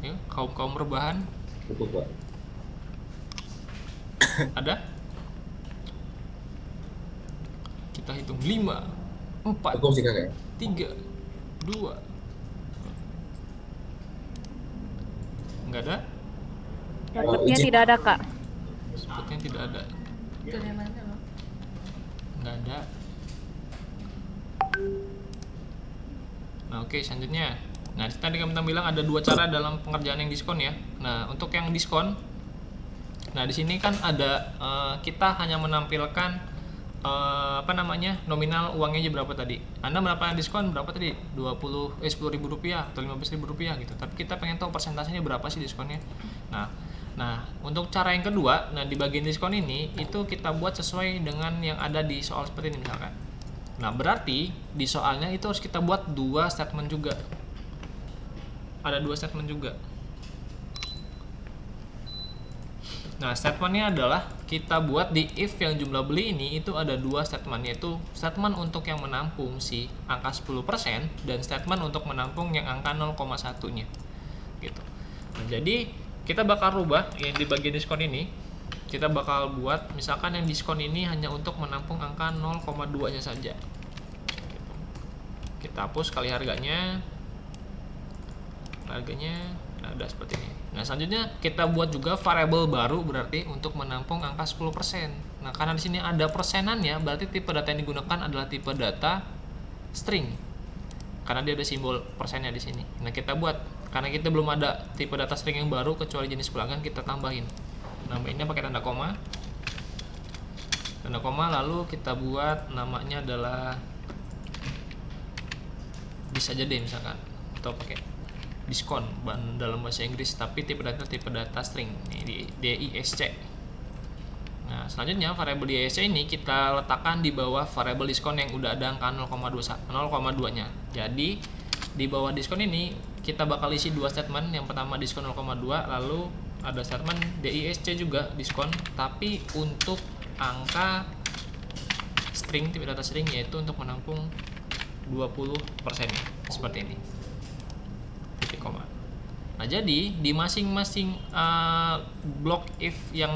Yuk, kaum rebahan. Cukup, Pak. Ada? Kita hitung 5, 4, Cukup sih, Kak. 3, 2. Enggak ada? Sepertinya tidak ada, Kak. Sepertinya tidak ada. Dari mana, Bang? ada. Nah, oke, selanjutnya. Nah, tadi kami bilang ada dua cara dalam pengerjaan yang diskon ya. Nah, untuk yang diskon, nah di sini kan ada kita hanya menampilkan nominal uangnya aja berapa tadi. Anda mendapatkan diskon berapa tadi? 10.000 rupiah atau 15.000 rupiah gitu. Tapi kita pengen tahu persentasenya berapa sih diskonnya. Nah, untuk cara yang kedua, nah di bagian diskon ini itu kita buat sesuai dengan yang ada di soal seperti ini misalkan. Nah, berarti di soalnya itu harus kita buat dua statement juga. Ada dua statement juga. Nah, statementnya adalah kita buat di if yang jumlah beli ini itu ada dua statement, yaitu statement untuk yang menampung si angka 10% dan statement untuk menampung yang angka 0,1-nya. Gitu. Nah, jadi kita bakal rubah yang di bagian diskon ini. Kita bakal buat misalkan yang diskon ini hanya untuk menampung angka 0,2-nya saja. Kita hapus kali harganya. Nah, udah seperti ini. Nah, selanjutnya kita buat juga variabel baru berarti untuk menampung angka 10%. Nah, karena di sini ada persenannya, berarti tipe data yang digunakan adalah tipe data string. Karena dia ada simbol persennya di sini. Nah, kita buat karena kita belum ada tipe data string yang baru kecuali jenis pelanggan, kita tambahin. Nambahinnya pakai tanda koma. Tanda koma, lalu kita buat namanya adalah bisa aja deh misalkan, atau pakai diskon dalam bahasa Inggris, tapi tipe data string ini di DISC. Nah, selanjutnya variabel DISC ini kita letakkan di bawah variabel diskon yang udah ada angka 0,2-nya. Jadi di bawah diskon ini kita bakal isi dua statement. Yang pertama diskon 0,2, lalu ada statement DISC juga diskon, tapi untuk angka string, tipe data string, yaitu untuk menampung 20% seperti ini. Titik koma. Nah, jadi di masing-masing blok if yang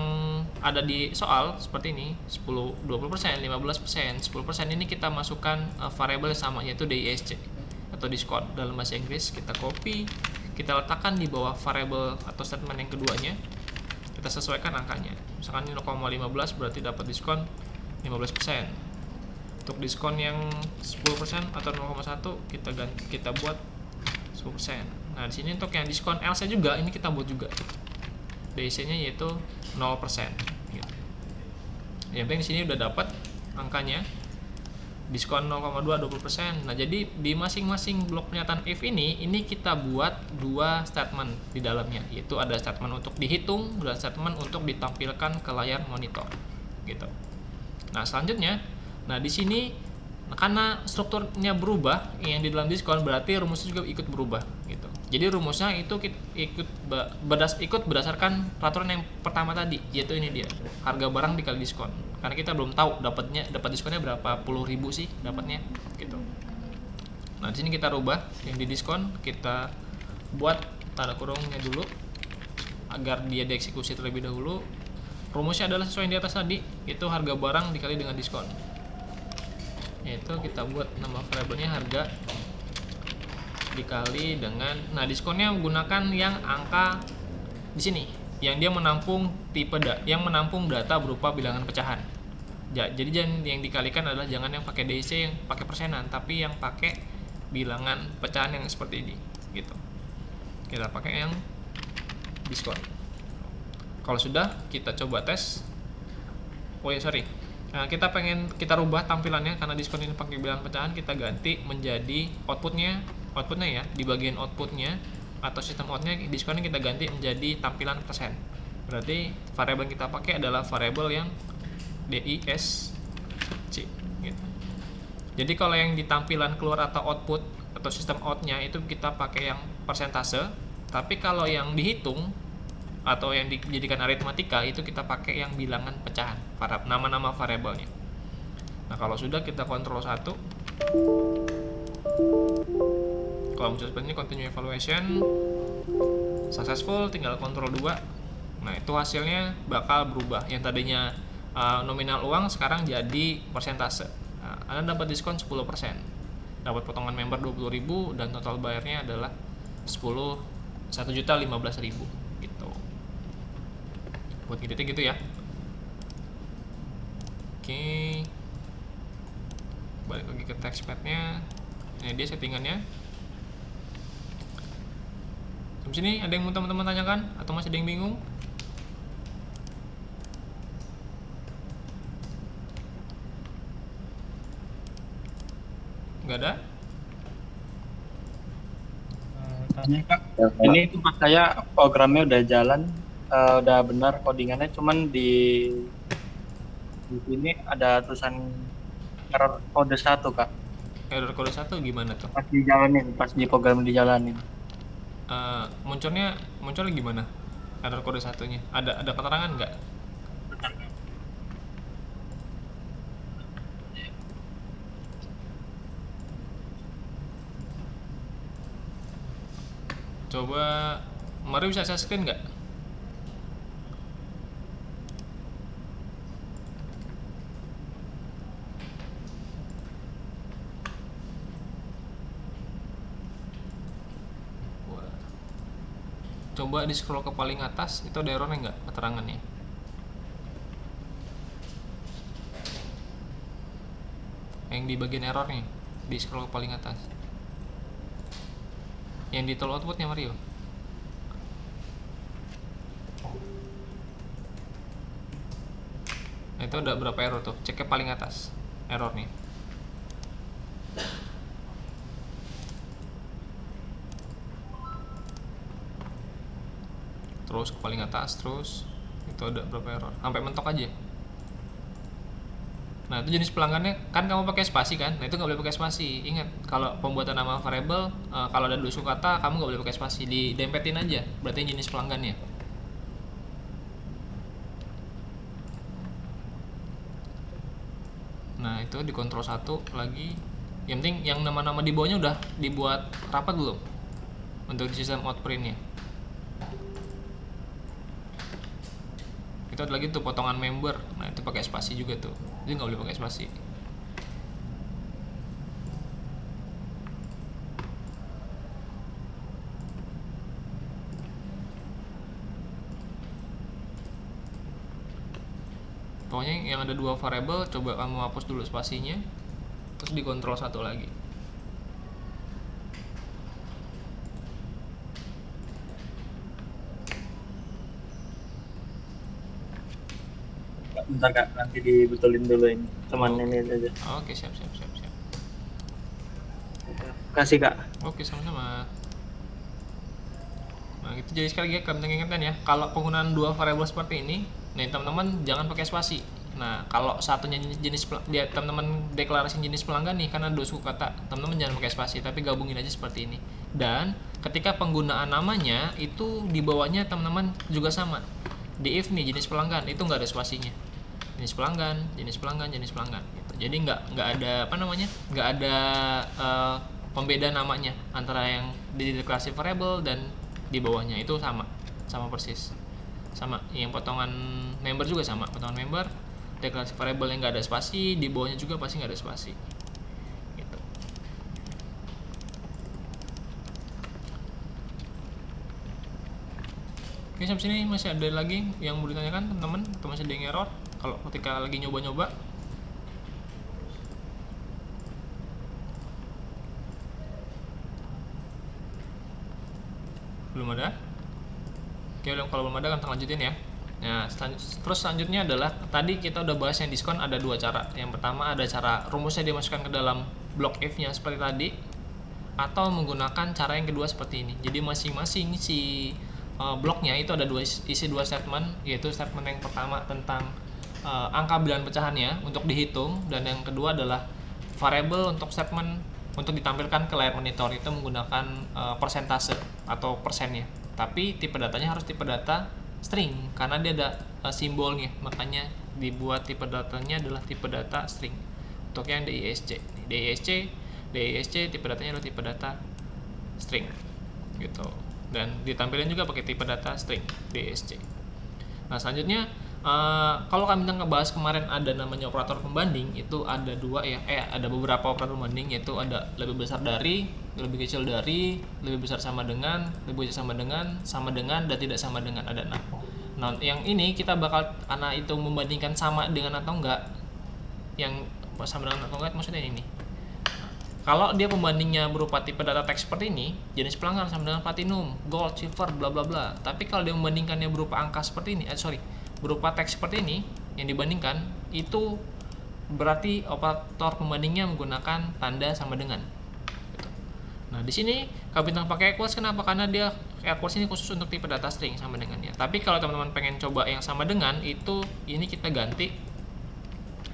ada di soal seperti ini, 10, 20%, 15%, 10% ini kita masukkan variabel yang sama, yaitu DISC atau diskon dalam bahasa Inggris. Kita copy, kita letakkan di bawah variabel atau statement yang keduanya, kita sesuaikan angkanya. Misalkan ini 0,15 berarti dapat diskon 15%. Untuk diskon yang 10% atau 0,1 kita buat 10%. Nah, di sini untuk yang diskon LC juga ini kita buat juga. DIC-nya yaitu 0%. Gitu. Yang penting di sini udah dapat angkanya. Diskon 0,2 20%. Nah, jadi di masing-masing blok pernyataan if ini kita buat dua statement di dalamnya, yaitu ada statement untuk dihitung dan statement untuk ditampilkan ke layar monitor. Gitu. Nah, selanjutnya, di sini karena strukturnya berubah yang di dalam diskon, berarti rumusnya juga ikut berubah gitu. Jadi rumusnya itu ikut berdasarkan peraturan yang pertama tadi, yaitu ini dia, harga barang dikali diskon. Karena kita belum tahu dapat diskonnya berapa puluh ribu sih dapatnya gitu. Nah, di sini kita rubah yang di diskon, kita buat tanda kurungnya dulu agar dia dieksekusi terlebih dahulu. Rumusnya adalah sesuai yang di atas tadi, itu harga barang dikali dengan diskon. Yaitu kita buat nama variabelnya harga dikali dengan, diskonnya menggunakan yang angka di sini, yang dia menampung yang menampung data berupa bilangan pecahan. Jadi yang dikalikan adalah jangan yang pakai DIC yang pakai persenan, tapi yang pakai bilangan pecahan yang seperti ini gitu. Kita pakai yang diskon. Kalau sudah, kita coba tes. Kita rubah tampilannya karena diskon ini pakai bilangan pecahan, kita ganti menjadi outputnya ya, di bagian outputnya atau sistem outnya diskonnya kita ganti menjadi tampilan persen. Berarti variabel yang kita pakai adalah variabel yang DISC gitu. Jadi kalau yang di tampilan keluar atau output atau sistem outnya itu kita pakai yang persentase, tapi kalau yang dihitung atau yang dijadikan aritmatika itu kita pakai yang bilangan pecahan, nama-nama variabelnya. Nah, kalau sudah kita kontrol 1. Kalau muncul seperti ini, continue evaluation successful, tinggal kontrol 2. Nah, itu hasilnya bakal berubah. Yang tadinya nominal uang sekarang jadi persentase. Nah, Anda dapat diskon 10%, dapat potongan member 20.000 dan total bayarnya adalah 1.015.000 gitu. Buat ngeditnya gitu ya. Oke. balik lagi ke textpad-nya. Ini dia settingannya. Sampai sini ada yang mau teman-teman tanyakan atau masih ada yang bingung? Nggak ada? Tanya Kak, ini tempat saya programnya udah jalan, udah benar codingannya, cuman di sini ada tulisan error kode 1 Kak. Error kode 1 gimana tuh? Pas dijalanin, pas di program dijalanin. Munculnya gimana? Error kode satunya. Ada keterangan nggak? Coba Mario bisa share screen nggak? Coba di scroll ke paling atas, itu ada errornya nggak keterangannya? Yang di bagian errornya, di scroll ke paling atas. Yang di tool outputnya Mario. Nah, itu ada berapa error tuh? Cek ke paling atas errornya. Terus ke paling atas, terus itu ada berapa error? Sampai mentok aja. Nah, itu jenis pelanggannya kan kamu pakai spasi kan? Nah, itu nggak boleh pakai spasi. Ingat, kalau pembuatan nama variable, kalau ada dua suku kata, kamu nggak boleh pakai spasi. Didempetin aja, berarti jenis pelanggannya. Nah, itu di kontrol 1 lagi. Yang penting yang nama-nama di bawahnya udah dibuat rapat belum? Untuk sistem outprintnya. Itu ada lagi tuh potongan member. Nah, itu pakai spasi juga tuh. Jadi nggak boleh pakai spasi. Pokoknya yang ada dua variable, coba kamu hapus dulu spasinya, terus dikontrol 1 lagi. Bentar Kak, nanti dibetulin dulu ini. Cuman ini aja. Oke, siap. Kasih Kak. Oke, sama-sama. Nah, itu jadi sekali lagi kalian ingatkan ya, kalau penggunaan dua variabel seperti ini, nih teman-teman jangan pakai spasi. Nah, kalau satunya jenis dia teman-teman deklarasi jenis pelanggan nih karena dua suku kata, teman-teman jangan pakai spasi tapi gabungin aja seperti ini. Dan ketika penggunaan namanya itu di bawahnya teman-teman juga sama. Di if nih jenis pelanggan itu nggak ada spasinya. Jenis pelanggan gitu. Jadi nggak ada nggak ada pembeda namanya antara yang di deklarasi variable dan di bawahnya itu sama persis, sama yang potongan member juga sama, potongan member deklarasi variable yang nggak ada spasi, di bawahnya juga pasti nggak ada spasi gitu. Oke, sampai sini masih ada lagi yang mau ditanyakan teman-teman atau masih ada yang error kalau ketika lagi nyoba-nyoba? Belum ada? Oke, kalau belum ada kita lanjutin ya. Nah, terus selanjutnya adalah tadi kita udah bahas yang diskon ada dua cara. Yang pertama ada cara rumusnya dimasukkan ke dalam blok if-nya seperti tadi, atau menggunakan cara yang kedua seperti ini. Jadi masing-masing si bloknya itu ada isi dua statement, yaitu statement yang pertama tentang angka bilangan pecahannya untuk dihitung, dan yang kedua adalah variable untuk statement untuk ditampilkan ke layar monitor itu menggunakan persentase atau persennya. Tapi tipe datanya harus tipe data string karena dia ada simbolnya, makanya dibuat tipe datanya adalah tipe data string. Untuk yang DISC tipe datanya adalah tipe data string gitu, dan ditampilkan juga pakai tipe data string DISC. Nah, selanjutnya kalau kami ngebahas kemarin ada namanya operator pembanding, itu ada dua ya, ada beberapa operator pembanding, yaitu ada lebih besar dari, lebih kecil dari, lebih besar sama dengan, lebih kecil sama dengan, dan tidak sama dengan, ada 6. Nah, yang ini kita bakal karena itu membandingkan sama dengan atau enggak, yang sama dengan atau enggak maksudnya ini. Kalau dia pembandingnya berupa tipe data teks seperti ini, jenis pelanggan sama dengan platinum, gold, silver, bla bla bla. Tapi kalau dia membandingkannya berupa angka seperti ini, berupa teks seperti ini yang dibandingkan, itu berarti operator pembandingnya menggunakan tanda sama dengan. Gitu. Nah, di sini Kak Bintang pakai equals kenapa? Karena dia equals ini khusus untuk tipe data string sama dengannya. Tapi kalau teman-teman pengen coba yang sama dengan, itu ini kita ganti.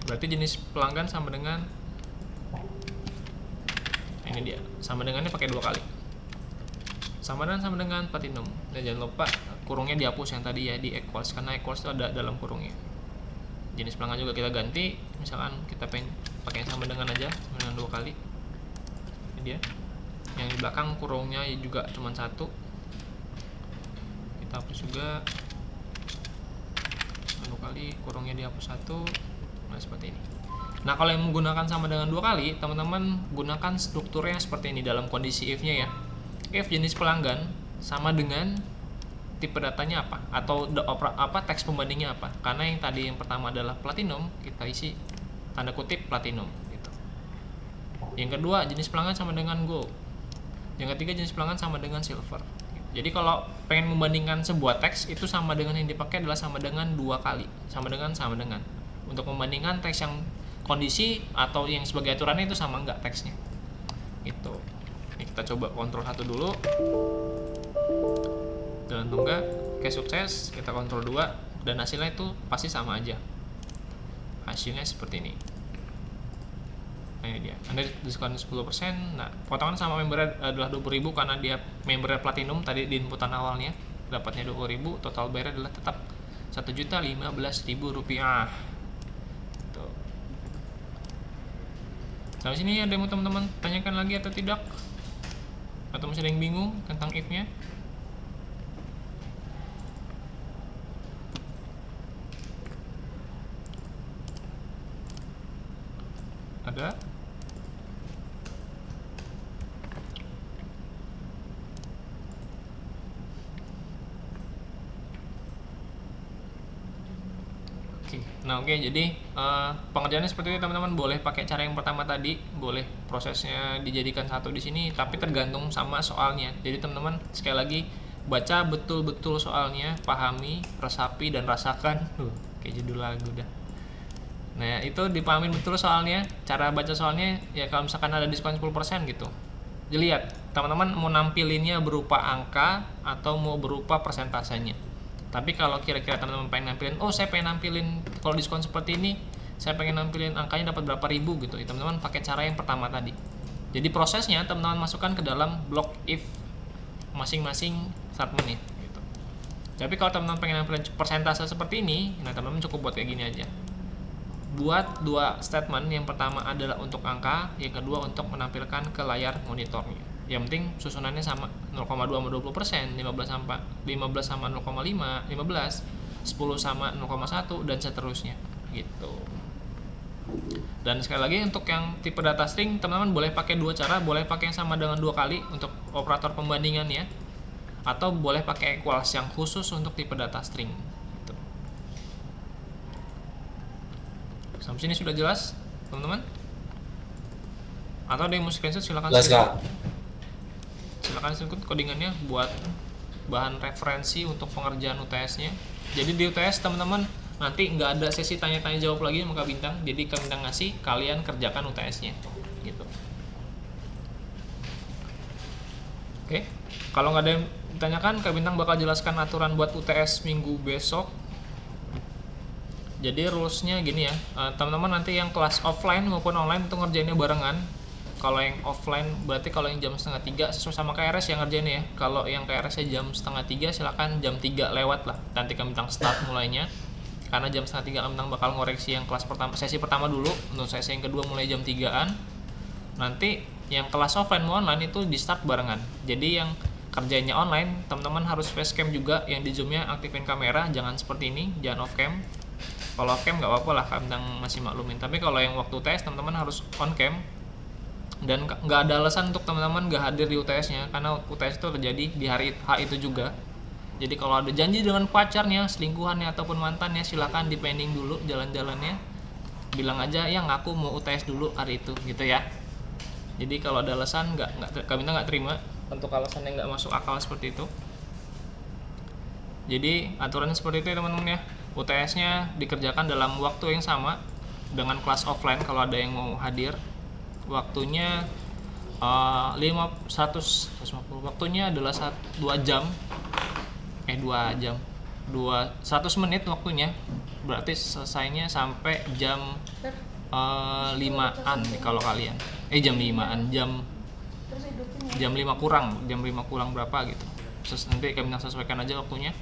Berarti jenis pelanggan sama dengan ini dia, sama dengannya pakai 2 kali, sama dengan platinum. Dan jangan lupa kurungnya dihapus yang tadi ya, di equals, karena equals itu ada dalam kurungnya. Jenis pelanggan juga kita ganti, misalkan kita pengen pakai yang sama dengan aja, sama dengan 2 kali. Ini dia, yang di belakang kurungnya juga cuma 1, kita hapus juga 2 kali, kurungnya dihapus 1. Nah, seperti ini. Nah, kalau yang menggunakan sama dengan 2 kali, teman-teman gunakan strukturnya seperti ini dalam kondisi if-nya ya. If jenis pelanggan sama dengan tipe datanya apa, atau teks pembandingnya apa. Karena yang tadi yang pertama adalah platinum, kita isi tanda kutip platinum gitu. Yang kedua, jenis pelanggan sama dengan gold. Yang ketiga, jenis pelanggan sama dengan silver. Jadi kalau pengen membandingkan sebuah teks, itu sama dengan yang dipakai adalah sama dengan 2 kali, sama dengan. Untuk membandingkan teks yang kondisi atau yang sebagai aturannya itu sama enggak teksnya itu. Ini kita coba kontrol 1 dulu, dan enggak, oke sukses. Kita kontrol 2 dan hasilnya itu pasti sama aja, hasilnya seperti ini. Nah, ini dia, Anda diskon 10%. Nah, potongan sama membernya adalah 20.000 karena dia membernya platinum tadi di inputan awalnya, dapatnya 20.000, total bayarnya adalah tetap Rp1.015.000. Sampai sini ada yang mau teman-teman tanyakan lagi atau tidak? Atau masih ada yang bingung tentang if-nya? Ada? Oke, jadi pengerjaannya seperti itu teman-teman. Boleh pakai cara yang pertama tadi, boleh prosesnya dijadikan satu di sini, tapi tergantung sama soalnya. Jadi teman-teman sekali lagi baca betul-betul soalnya, pahami, resapi dan rasakan. Kayak judul lagu dah. Nah, itu dipahamin betul soalnya, cara baca soalnya ya. Kalau misalkan ada diskon 10% gitu, jadi lihat teman-teman mau nampilinnya berupa angka atau mau berupa persentasenya. Tapi kalau kira-kira teman-teman pengen nampilin, saya pengen nampilin kalau diskon seperti ini, saya pengen nampilin angkanya dapat berapa ribu gitu, teman-teman pakai cara yang pertama tadi. Jadi prosesnya teman-teman masukkan ke dalam blok if masing-masing statement gitu. Tapi kalau teman-teman pengen nampilin persentase seperti ini, nah teman-teman cukup buat kayak gini aja. Buat 2 statement, yang pertama adalah untuk angka, yang kedua untuk menampilkan ke layar monitornya. Yang penting susunannya sama, 0,2 sama 20%, 15 sama 0,5, 15, 10 sama 0,1 dan seterusnya gitu. Dan sekali lagi untuk yang tipe data string, teman-teman boleh pakai 2 cara, boleh pakai yang sama dengan 2 kali untuk operator pembandingannya, atau boleh pakai equals yang khusus untuk tipe data string gitu. Sampai sini sudah jelas teman-teman? Atau ada yang mau screenshot silakan. Silakan ikut codingannya buat bahan referensi untuk pengerjaan UTS-nya. Jadi di UTS teman-teman nanti nggak ada sesi tanya-tanya jawab lagi sama Kak Bintang. Jadi Kak Bintang ngasih, kalian kerjakan UTS-nya gitu. Oke, kalau nggak ada yang ditanyakan, Kak Bintang bakal jelaskan aturan buat UTS minggu besok. Jadi rules-nya gini ya, teman-teman nanti yang kelas offline maupun online itu ngerjainnya barengan. Kalau yang offline berarti kalau yang jam 2:30 sesuai sama KRS yang ngerjainnya ya. Kalau yang KRS nya jam 2:30, silakan jam 3 lewat lah. Nanti Kak Bintang start mulainya. Karena jam 2:30 Kak Bintang bakal ngoreksi yang kelas pertama, sesi pertama dulu. Untuk sesi yang kedua mulai jam 3-an. Nanti yang kelas offline mau online itu di start barengan. Jadi yang kerjanya online, teman-teman harus facecam juga. Yang di Zoom-nya aktifin kamera, jangan seperti ini, jangan off cam. Kalau off cam nggak apa-apa lah, Kak Bintang masih maklumin. Tapi kalau yang waktu tes, teman-teman harus on cam. Dan nggak ada alasan untuk teman-teman nggak hadir di UTS-nya, karena UTS itu terjadi di hari H itu juga. Jadi kalau ada janji dengan pacarnya, selingkuhannya ataupun mantannya, silakan dipending dulu jalan-jalannya. bilang aja yang aku mau UTS dulu hari itu gitu ya. Jadi kalau ada alasan kami nggak terima untuk alasan yang nggak masuk akal seperti itu. Jadi aturannya seperti itu ya teman-teman ya. UTS-nya dikerjakan dalam waktu yang sama dengan kelas offline kalau ada yang mau hadir. Waktunya 150. Waktunya adalah 2 jam. 100 menit waktunya. Berarti selesainya sampai jam 5-an nih kalau kalian. Jam 5-an, jam 5 kurang berapa gitu. Terus nanti kami sesuaikan aja waktunya.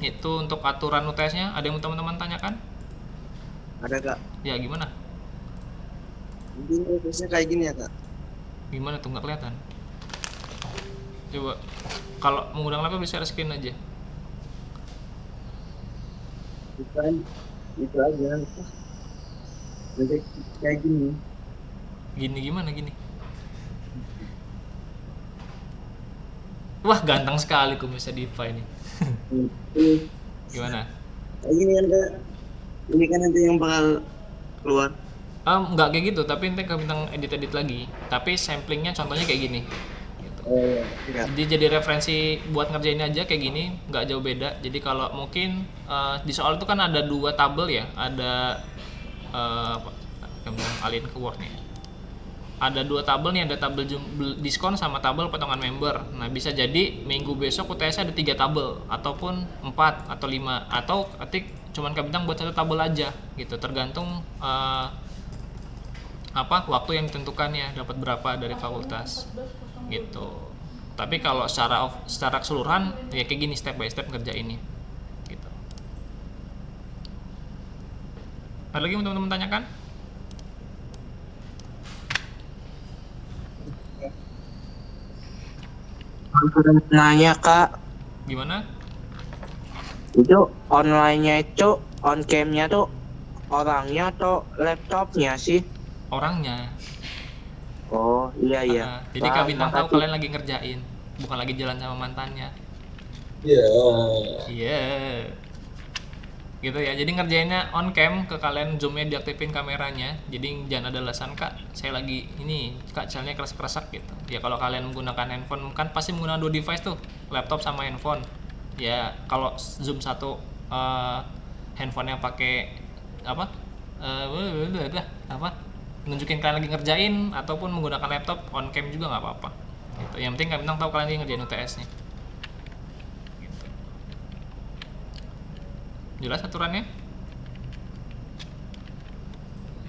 Itu untuk aturan UTS-nya. Ada yang teman-teman tanyakan? Ada kak. Ya gimana? Mungkin prosesnya kayak gini ya kak. Gimana tuh, nggak kelihatan? Coba kalau menggunakan laptop bisa share screen aja. Bukan itu aja. Nanti kayak gini. Gini gimana gini? Wah ganteng sekali kumisnya Diva ini. Gimana? Kayak gini kan kak. Ini kan nanti yang bakal keluar. Nggak kayak gitu, tapi nanti kami bintang edit lagi. Tapi samplingnya contohnya kayak gini. Gitu. Iya. Jadi referensi buat ngerjain aja kayak gini, nggak jauh beda. Jadi kalau mungkin di soal itu kan ada 2 tabel ya, ada alin ke Word nih. Ada 2 tabel nih, ada tabel diskon sama tabel potongan member. Nah bisa jadi minggu besok UTS ada 3 tabel ataupun 4 atau 5 atau ketik cuman kabintang buat 1 tabel aja gitu, tergantung waktu yang ditentukannya dapat berapa dari fakultas gitu. Tapi kalau secara keseluruhan ya kayak gini step by step ngerjainnya gitu. Ada lagi yang teman-teman tanyakan? Nanya kak, Gimana? itu online-nya itu on cam-nya tuh orangnya atau laptopnya sih? Orangnya. Oh iya. Jadi Kak Bintang tahu kalian lagi ngerjain, bukan lagi jalan sama mantannya. Iya. Gitu ya. Jadi ngerjainnya on cam, ke kalian zoomnya diaktifin kameranya. Jadi jangan ada alasan Kak, saya lagi ini Kak channelnya keras-kerasak gitu. Ya kalau kalian menggunakan handphone kan pasti menggunakan 2 device tuh, laptop sama handphone. Ya kalau zoom satu handphonenya pakai apa? Nunjukin kalian lagi ngerjain ataupun menggunakan laptop on cam juga nggak apa-apa gitu. Yang penting kalian tahu kalian lagi ngerjain UTS-nya gitu. Jelas aturannya?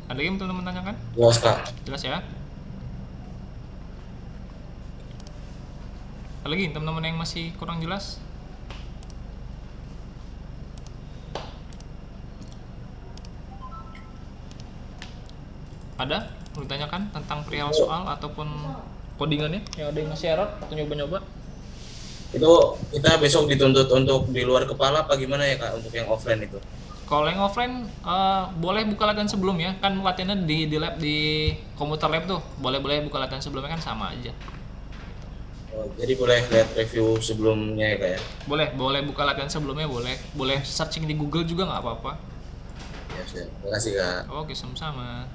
Ada yang teman-teman tanyakan? Jelas kak. Jelas ya? Ada lagi teman-teman yang masih kurang jelas? Ada? Mau ditanyakan tentang perihal soal ataupun codingannya yang ada yang masih error atau nyoba-nyoba? Itu kita besok dituntut untuk di luar kepala apa gimana ya kak untuk yang offline itu? Kalau yang offline boleh buka latihan sebelumnya, kan latihannya di lab, di komputer lab tuh. Boleh buka latihan sebelumnya kan sama aja. Oh, jadi boleh lihat review sebelumnya ya kak ya? Boleh buka latihan sebelumnya, boleh searching di Google juga nggak apa-apa. Ya siap. Terima kasih kak. Oke, sama-sama.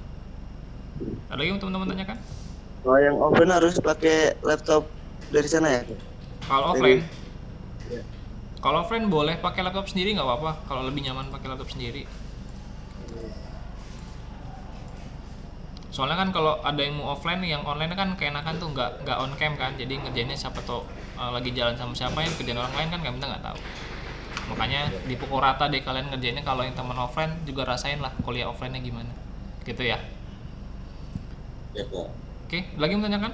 Ada lagi yang teman-teman tanyakan? Kalau yang offline harus pakai laptop dari sana ya? Kalau offline, Ya. kalau offline boleh pakai laptop sendiri nggak apa-apa. Kalau lebih nyaman pakai laptop sendiri. Soalnya kan kalau ada yang mau offline, yang online kan keenakan tuh nggak on cam kan. Jadi ngerjainnya siapa tuh lagi jalan sama siapa, yang kerjaan orang lain kan kita nggak tahu. Makanya dipukul rata deh kalian ngerjainnya. Kalau yang teman offline juga rasain lah kuliah offline-nya gimana. Gitu ya. Ya kak. Oke, lagi mau tanyakan?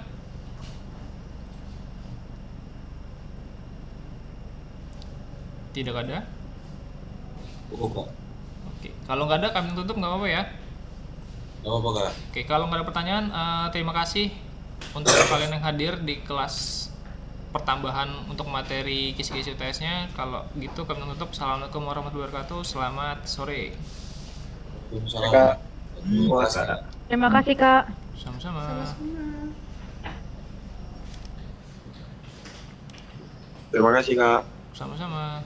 Tidak ada? Cukup kak. Oke, kalau nggak ada kami tutup nggak apa-apa ya. Gak apa-apa kak. Oke, kalau nggak ada pertanyaan, terima kasih untuk kalian yang hadir di kelas pertambahan untuk materi kisi-kisi UTS-nya. Kalau gitu kami tutup. Assalamualaikum warahmatullahi wabarakatuh. Selamat sore. Waalaikumsalam. Kak. Terima kasih kak. Terima kasih Kak. Sama-sama. Terima kasih kak. Sama-sama.